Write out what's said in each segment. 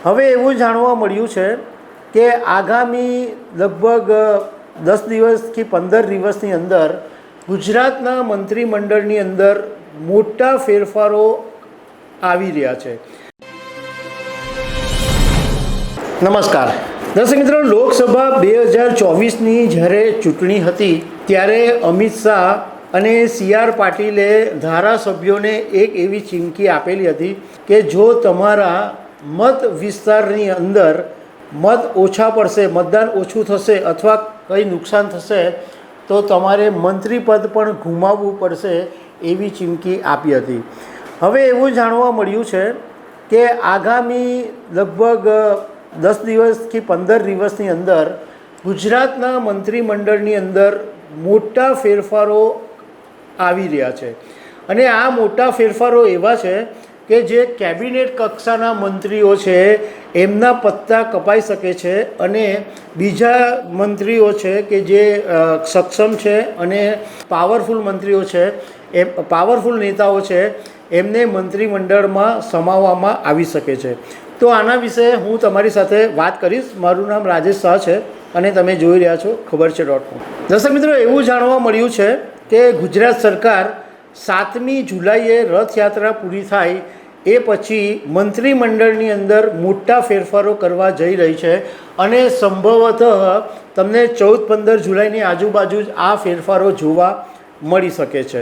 હવે એવું જાણવા મળ્યું છે કે આગામી લગભગ 10 દિવસથી 15 દિવસની અંદર ગુજરાતના મંત્રીમંડળની અંદર મોટા ફેરફારો આવી રહ્યા છે. નમસ્કાર દર્શક મિત્રો, લોકસભા 2024ની જ્યારે ચૂંટણી હતી ત્યારે અમિત શાહ અને CR પાટીલે ધારાસભ્યોને એક એવી ચીમકી આપેલી હતી કે જો તમારા મત વિસ્તારની અંદર મત ઓછા પડશે, મતદાન ઓછું થશે અથવા કંઈ નુકસાન થશે તો તમારે મંત્રી પદ પણ ગુમાવવું પડશે એવી ચીમકી આપી હતી. હવે એવું જાણવા મળ્યું છે કે આગામી લગભગ 10 દિવસથી 15 દિવસની અંદર ગુજરાતના મંત્રીમંડળની અંદર મોટા ફેરફારો આવી રહ્યા છે. અને આ મોટા ફેરફારો એવા છે કે જે કેબિનેટ કક્ષાના મંત્રીઓ છે એમના પત્તા કપાઈ શકે છે અને બીજા મંત્રીઓ છે કે જે સક્ષમ છે અને પાવરફુલ મંત્રીઓ છે, એ પાવરફુલ નેતાઓ છે, એમને મંત્રીમંડળમાં સમાવવામાં આવી શકે છે. તો આના વિશે હું તમારી સાથે વાત કરીશ. મારું નામ રાજેશ શાહ છે અને તમે જોઈ રહ્યા છો ખબર છે .com. દર્શક મિત્રો, એવું જાણવા મળ્યું છે કે ગુજરાત સરકાર 7મી જુલાઈએ રથયાત્રા પૂરી થાય એ પછી મંત્રીમંડળની અંદર મોટા ફેરફારો કરવા જઈ રહી છે અને સંભવતઃ તમને 14-15 જુલાઈની આજુબાજુ જ આ ફેરફારો જોવા મળી શકે છે.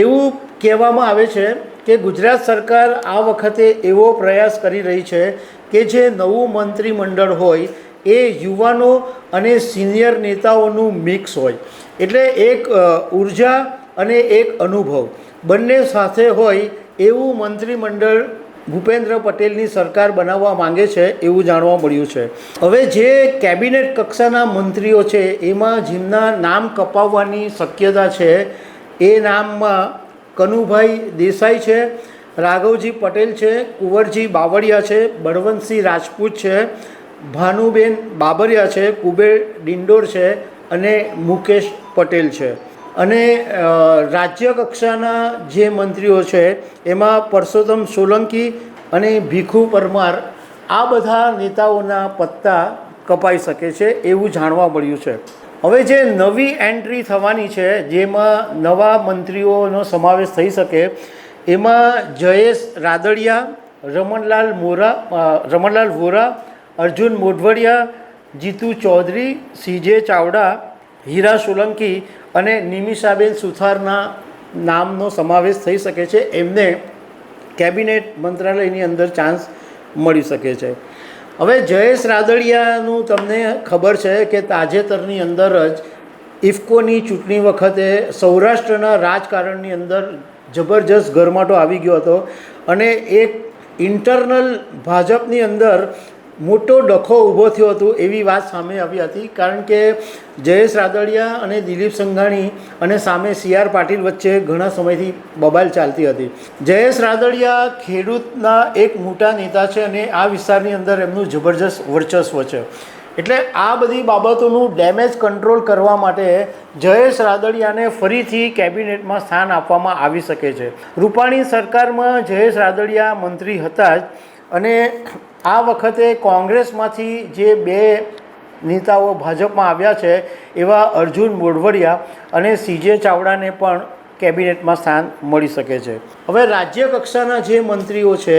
એવું કહેવામાં આવે છે કે ગુજરાત સરકાર આ વખતે એવો પ્રયાસ કરી રહી છે કે જે નવું મંત્રીમંડળ હોય એ યુવાનો અને સિનિયર નેતાઓનું મિક્સ હોય. એટલે એક ઉર્જા અને એક અનુભવ બંને સાથે હોય એવું મંત્રીમંડળ ભૂપેન્દ્ર પટેલની સરકાર બનાવવા માંગે છે એવું જાણવા મળ્યું છે. હવે જે કેબિનેટ કક્ષાના મંત્રીઓ છે એમાં જેમના નામ કપાવવાની શક્યતા છે એ નામમાં કનુભાઈ દેસાઈ છે, રાઘવજી પટેલ છે, કુંવરજી બાવળિયા છે, બળવંતસિંહ રાજપૂત છે, ભાનુબેન બાબરિયા છે, કુબેર ડિંડોર છે અને મુકેશ પટેલ છે. અને રાજ્ય કક્ષાના જે મંત્રીઓ છે એમાં પરસોત્તમ સોલંકી અને ભીખુ પરમાર, આ બધા નેતાઓના પત્તા કપાઈ શકે છે એવું જાણવા મળ્યું છે. હવે જે નવી એન્ટ્રી થવાની છે જેમાં નવા મંત્રીઓનો સમાવેશ થઈ શકે એમાં જયેશ રાદડિયા, રમણલાલ વોરા, અર્જુન મોઢવડિયા, જીતુ ચૌધરી, CJ ચાવડા, હીરા સોલંકી અને નિમિષાબેન સુથારના નામનો સમાવેશ થઈ શકે છે. એમને કેબિનેટ મંત્રાલયની અંદર ચાન્સ મળી શકે છે. હવે જયેશ રાદડિયાનું તમને ખબર છે કે તાજેતરની અંદર જ ઇફકોની ચૂંટણી વખતે સૌરાષ્ટ્રના રાજકારણની અંદર જબરજસ્ત ગરમાટો આવી ગયો હતો અને એક ઇન્ટરનલ ભાજપની અંદર મોટો ડખો ઊભો થયો હતો એવી વાત સામે આવી હતી. કારણ કે જયેશ રાદડિયા અને દિલીપ સંઘાણી અને સામે CR પાટીલ વચ્ચે ઘણા સમયથી બબાલ ચાલતી હતી. જયેશ રાદડિયા ખેડૂતના એક મોટા નેતા છે અને આ વિસ્તારની અંદર એમનું જબરજસ્ત વર્ચસ્વ છે. એટલે આ બધી બાબતોનું ડેમેજ કંટ્રોલ કરવા માટે જયેશ રાદડિયાને ફરીથી કેબિનેટમાં સ્થાન આપવામાં આવી શકે છે. રૂપાણી સરકારમાં જયેશ રાદડિયા મંત્રી હતા જ અને આ વખતે કોંગ્રેસમાંથી જે 2 નેતાઓ ભાજપમાં આવ્યા છે એવા અર્જુન મોઢવડિયા અને CJ ચાવડાને પણ કેબિનેટમાં સ્થાન મળી શકે છે. હવે રાજ્ય કક્ષાના જે મંત્રીઓ છે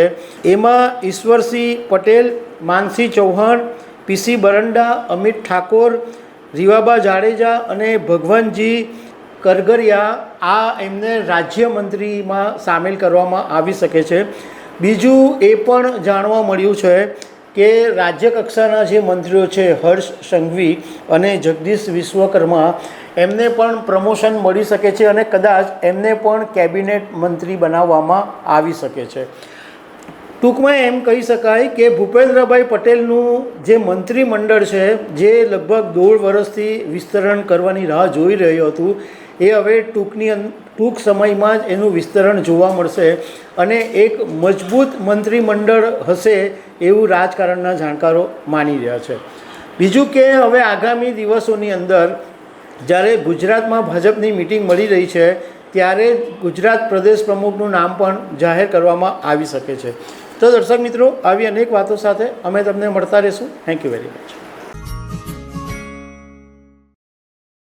એમાં ઈશ્વરસિંહ પટેલ, માનસી ચૌહાણ, PC બરંડા, અમિત ઠાકોર, રીવાબા જાડેજા અને ભગવાનજી કરગરિયા, આ એમને રાજ્યમંત્રીમાં સામેલ કરવામાં આવી શકે છે. બીજું એ પણ જાણવા મળ્યું છે કે રાજ્ય કક્ષાના જે મંત્રીઓ છે હર્ષ સંઘવી અને જગદીશ વિશ્વકર્મા, એમને પણ પ્રમોશન મળી શકે છે અને કદાચ એમને પણ કેબિનેટ મંત્રી બનાવવામાં આવી શકે છે. ટૂંકમાં એમ કહી શકાય કે ભૂપેન્દ્રભાઈ પટેલનું જે મંત્રીમંડળ છે જે લગભગ 1.5 વર્ષથી વિસ્તરણ કરવાની રાહ જોઈ રહ્યું હતું એ હવે ટૂંક સમયમાં જ એનું વિસ્તરણ જોવા મળશે અને એક મજબૂત મંત્રીમંડળ હશે એવું રાજકારણના જાણકારો માની રહ્યા છે. બીજું કે હવે આગામી દિવસોની અંદર જ્યારે ગુજરાતમાં ભાજપની મિટિંગ મળી રહી છે ત્યારે ગુજરાત પ્રદેશ પ્રમુખનું નામ પણ જાહેર કરવામાં આવી શકે છે. તો દર્શક મિત્રો, આવી અનેક વાતો સાથે અમે તમને મળતા રહીશું. Thank you very much.